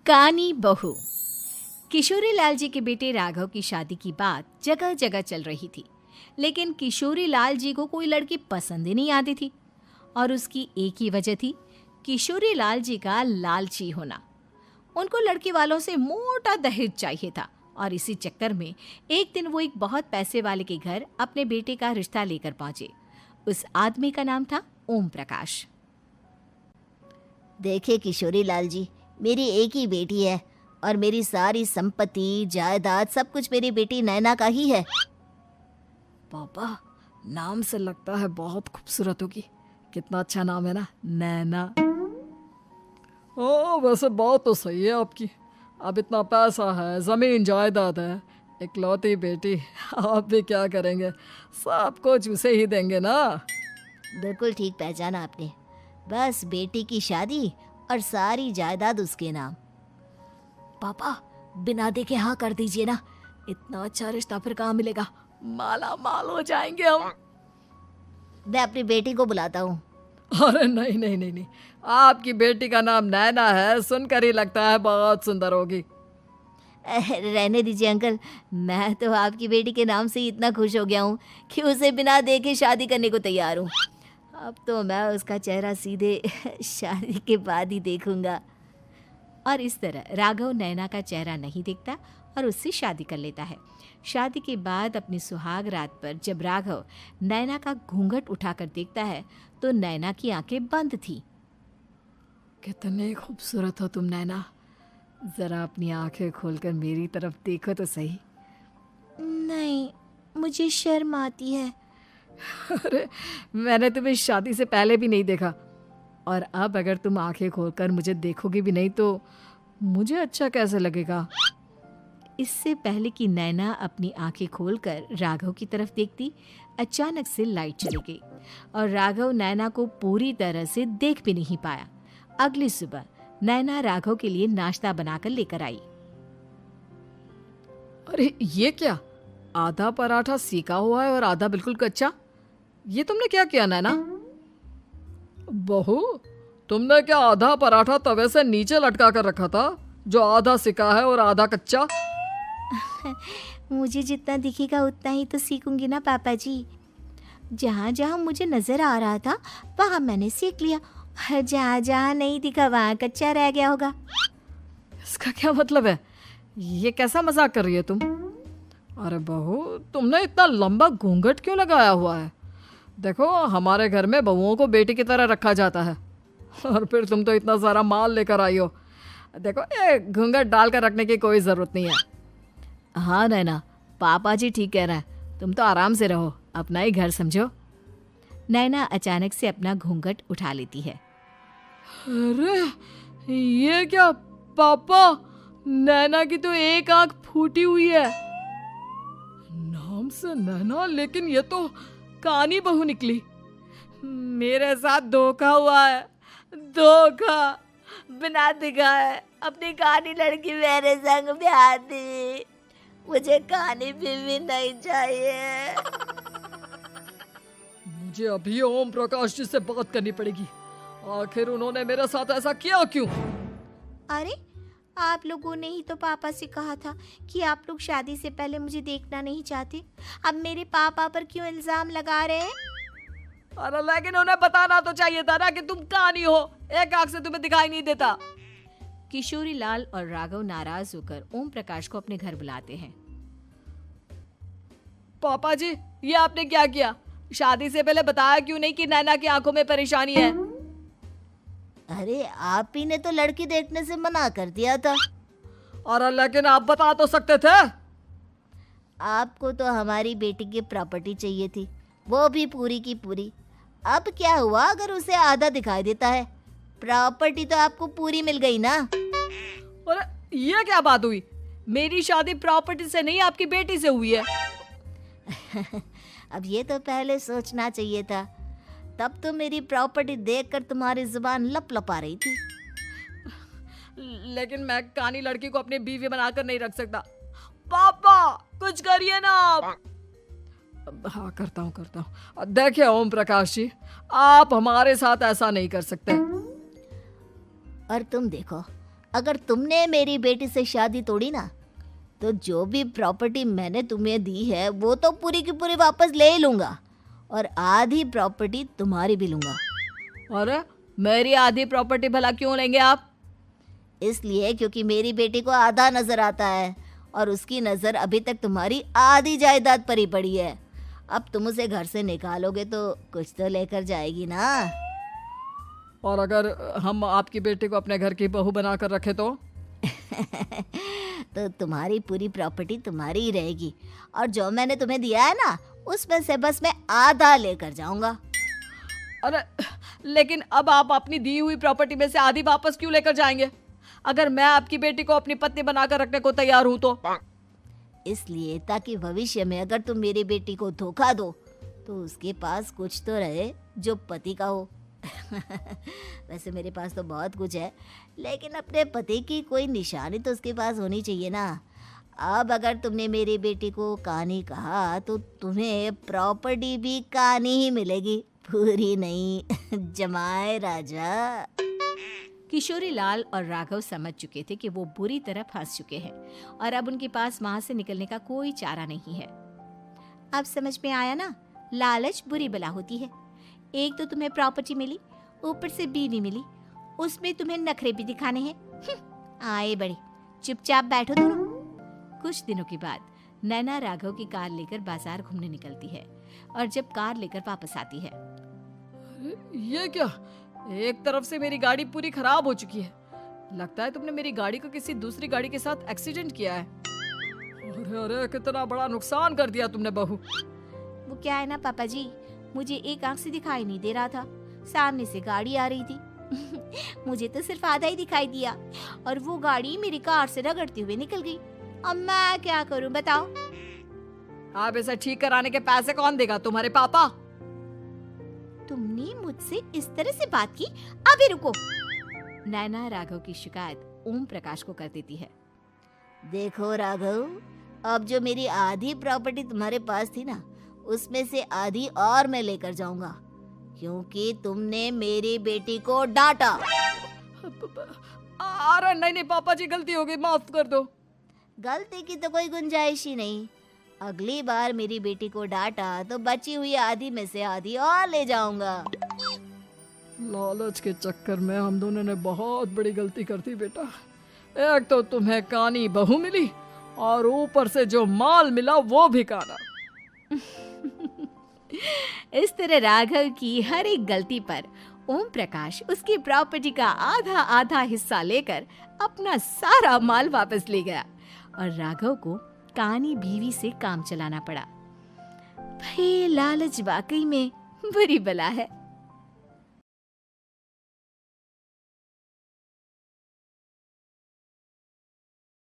कानी बहू। किशोरी लाल जी के बेटे राघव की शादी की बात जगह जगह चल रही थी, लेकिन किशोरी लाल जी को कोई लड़की पसंद ही नहीं आती थी। और उसकी एक ही वजह थी, किशोरी लाल जी का लालची होना। उनको लड़की वालों से मोटा दहेज चाहिए था और इसी चक्कर में एक दिन वो एक बहुत पैसे वाले के घर अपने बेटे का रिश्ता लेकर पहुंचे। उस आदमी का नाम था ओम प्रकाश। देखे किशोरी लाल जी, मेरी एक ही बेटी है और मेरी सारी संपत्ति जायदाद सब कुछ मेरी बेटी नैना का ही है। पापा, नाम से लगता है बहुत खूबसूरत होगी। कितना अच्छा नाम है ना, नैना। ओ, वैसे बात तो सही है आपकी। अब इतना पैसा है, जमीन जायदाद है, इकलौती बेटी, आप भी क्या करेंगे? सब कुछ उसे ही देंगे ना। बिल्कुल ठीक पहचाना आपने। बस बेटी की शादी और सारी जायदाद उसके नाम। पापा, बिना देखे हाँ कर दीजिए ना। इतना अच्छा रिश्ता फिर कहाँ मिलेगा? माला माल हो जाएंगे हम। मैं अपनी बेटी को बुलाता हूँ। अरे नहीं नहीं नहीं नहीं, आपकी बेटी का नाम नैना है, सुनकर ही लगता है बहुत सुंदर होगी। रहने दीजिए अंकल, मैं तो आपकी बेटी के नाम से ही इतना खुश हो गया हूँ कि उसे बिना देखे शादी करने को तैयार हूँ। अब तो मैं उसका चेहरा सीधे शादी के बाद ही देखूंगा। और इस तरह राघव नैना का चेहरा नहीं देखता और उससे शादी कर लेता है। शादी के बाद अपनी सुहाग रात पर जब राघव नैना का घूंघट उठाकर देखता है तो नैना की आंखें बंद थी। कितनी खूबसूरत हो तुम नैना, जरा अपनी आंखें खोलकर मेरी तरफ देखो तो सही। नहीं, मुझे शर्म आती है। अरे, मैंने तुम्हें शादी से पहले भी नहीं देखा, और अब अगर तुम आंखें खोलकर मुझे देखोगी भी नहीं तो मुझे अच्छा कैसे लगेगा? इससे पहले कि नैना अपनी आंखें खोलकर राघव की तरफ देखती, अचानक से लाइट चली गई और राघव नैना को पूरी तरह से देख भी नहीं पाया। अगली सुबह नैना राघव के लिए नाश्ता बनाकर लेकर आई। अरे ये क्या, आधा पराठा सीका हुआ है और आधा बिल्कुल कच्चा। ये तुमने क्या किया नैना? बहू, तुमने क्या आधा पराठा तवे से नीचे लटका कर रखा था, जो आधा सिका है और आधा कच्चा? मुझे जितना दिखेगा उतना ही तो सीखूंगी ना पापा जी। जहाँ जहाँ मुझे नजर आ रहा था वहाँ मैंने सीख लिया, और जहाँ जहाँ नहीं दिखा वहाँ कच्चा रह गया होगा। इसका क्या मतलब है? ये कैसा मजाक कर रही है तुम? अरे बहू, तुमने इतना लंबा घूंघट क्यों लगाया हुआ है? देखो, हमारे घर में बहुओं को बेटी की तरह रखा जाता है, और फिर तुम तो इतना सारा माल लेकर आई हो। देखो, ये घूंघट डालकर रखने की कोई ज़रूरत नहीं है। हाँ नैना, पापा जी ठीक कह रहे हैं, तुम तो आराम से रहो, अपना ही घर समझो। नैना अचानक से अपना घूंघट उठा लेती है। अरे ये क्या पापा, नैना की तो एक आंख फूटी हुई है। नाम से नैना, लेकिन ये तो कानी बहू निकली। मेरे साथ धोखा हुआ है, धोखा। बिना दिखाए अपनी कानी लड़की मेरे संग ब्याह दी। मुझे कानी बीवी नहीं चाहिए। मुझे अभी ओम प्रकाश जी से बात करनी पड़ेगी। आखिर उन्होंने मेरे साथ ऐसा किया क्यों? अरे, आप लोगों ने ही तो पापा से कहा था कि आप लोग शादी से पहले मुझे देखना नहीं चाहते। अब मेरे पापा पर क्यों इल्जाम लगा रहे हैं? अरे लेकिन उन्हें बताना तो चाहिए था ना कि तुम कानी हो, एक आंख से तुम्हें दिखाई नहीं देता। किशोरी लाल और राघव नाराज होकर ओम प्रकाश को अपने घर बुलाते हैं। पापा जी, ये आपने क्या किया? शादी से पहले बताया क्यों नहीं कि नैना की आंखों में परेशानी है? अरे, आप ही ने तो लड़की देखने से मना कर दिया था। अरे लेकिन आप बता तो सकते थे। आपको तो हमारी बेटी की प्रॉपर्टी चाहिए थी, वो भी पूरी की पूरी। अब क्या हुआ अगर उसे आधा दिखाई देता है? प्रॉपर्टी तो आपको पूरी मिल गई ना। अरे ये क्या बात हुई? मेरी शादी प्रॉपर्टी से नहीं, आपकी बेटी से हुई है। अब ये तो पहले सोचना चाहिए था, तब तो मेरी प्रॉपर्टी देखकर तुम्हारी जुबान लप लपा रही थी। लेकिन मैं कानी लड़की को अपनी बीवी बनाकर नहीं रख सकता। पापा, कुछ करिए ना आप। हाँ, करता हूँ। देखिए ओम प्रकाश जी, आप हमारे साथ ऐसा नहीं कर सकते। और तुम देखो, अगर तुमने मेरी बेटी से शादी तोड़ी ना, तो जो भी प्रॉपर्टी मैंने तुम्हें दी है वो तो पूरी की पूरी वापस ले ही लूँगा, और आधी प्रॉपर्टी तुम्हारी भी लूँगा। अरे मेरी आधी प्रॉपर्टी भला क्यों लेंगे आप? इसलिए क्योंकि मेरी बेटी को आधा नजर आता है और उसकी नज़र अभी तक तुम्हारी आधी जायदाद पर ही पड़ी है। अब तुम उसे घर से निकालोगे तो कुछ तो लेकर जाएगी ना। और अगर हम आपकी बेटी को अपने घर की बहू बना कर रखे तो? तो तुम्हारी पूरी प्रॉपर्टी तुम्हारी ही रहेगी, और जो मैंने तुम्हें दिया है ना, उसमें से बस मैं आधा लेकर जाऊंगा। अरे लेकिन अब आप अपनी दी हुई प्रॉपर्टी में से आधी वापस क्यों लेकर जाएंगे? अगर मैं आपकी बेटी को अपनी पत्नी बनाकर रखने को तैयार हूं तो? इसलिए ताकि भविष्य में अगर तुम मेरी बेटी को धोखा दो तो उसके पास कुछ तो रहे जो पति का हो। वैसे मेरे पास तो बहुत कुछ है, लेकिन अपने पति की कोई निशानी तो उसके पास होनी चाहिए ना। अब अगर तुमने मेरी बेटी को कानी कहा तो तुम्हें प्रॉपर्टी भी कानी ही मिलेगी, पूरी नहीं। जमाए राजा। किशोरी लाल और राघव समझ चुके थे कि वो बुरी तरह फंस चुके हैं और अब उनके पास वहां से निकलने का कोई चारा नहीं है। अब समझ में आया ना, लालच बुरी बला होती है। एक तो तुम्हें प्रॉपर्टी मिली, ऊपर से बीवी मिली, उसमें तुम्हें नखरे भी दिखाने हैं। आए बड़े, चुपचाप बैठो दोनों। कुछ दिनों के बाद नैना राघव की कार लेकर बाजार घूमने निकलती है और जब कार लेकर वापस आती है, ये क्या? एक तरफ से मेरी गाड़ी पूरी खराब हो चुकी है। लगता है तुमने मेरी गाड़ी को किसी दूसरी गाड़ी के साथ एक्सीडेंट किया है। अरे अरे कितना बड़ा नुकसान कर दिया तुमने बहू। वो क्या है ना पापा जी, मुझे एक आंख से दिखाई नहीं दे रहा था, सामने से गाड़ी आ रही थी। मुझे तो सिर्फ आधा ही दिखाई दिया और वो गाड़ी मेरी कार से रगड़ते हुए निकल गई। अब मैं क्या करूं बताओ? आप इसे ठीक कराने के पैसे कौन देगा? तुम्हारे पापा? तुमने मुझसे इस तरह से बात की? अभी रुको। नैना राघव की शिकायत ओम प्रकाश को कर देती है। देखो राघव, अब जो मेरी आधी प्रॉपर्टी तुम्हारे पास थी ना, उसमें से आधी और मैं लेकर जाऊंगा, क्योंकि तुमने मेरी बेटी को डांटा। अरे नहीं नहीं पापा जी, गलती हो गई, माफ कर दो। गलती की तो कोई गुंजाइश ही नहीं। अगली बार मेरी बेटी को डांटा तो बची हुई आधी में से आधी और ले जाऊंगा। लालच के चक्कर में हम दोनों ने बहुत बड़ी गलती कर दी बेटा। एक तो तुम्हें कानी बहू मिली और ऊपर से जो माल मिला वो भी काना। इस तरह राघव की हर एक गलती पर ओम प्रकाश उसकी प्रॉपर्टी का आधा आधा हिस्सा लेकर अपना सारा माल वापस ले गया और राघव को कानी बीवी से काम चलाना पड़ा। भाई लालच वाकई में बुरी बला है।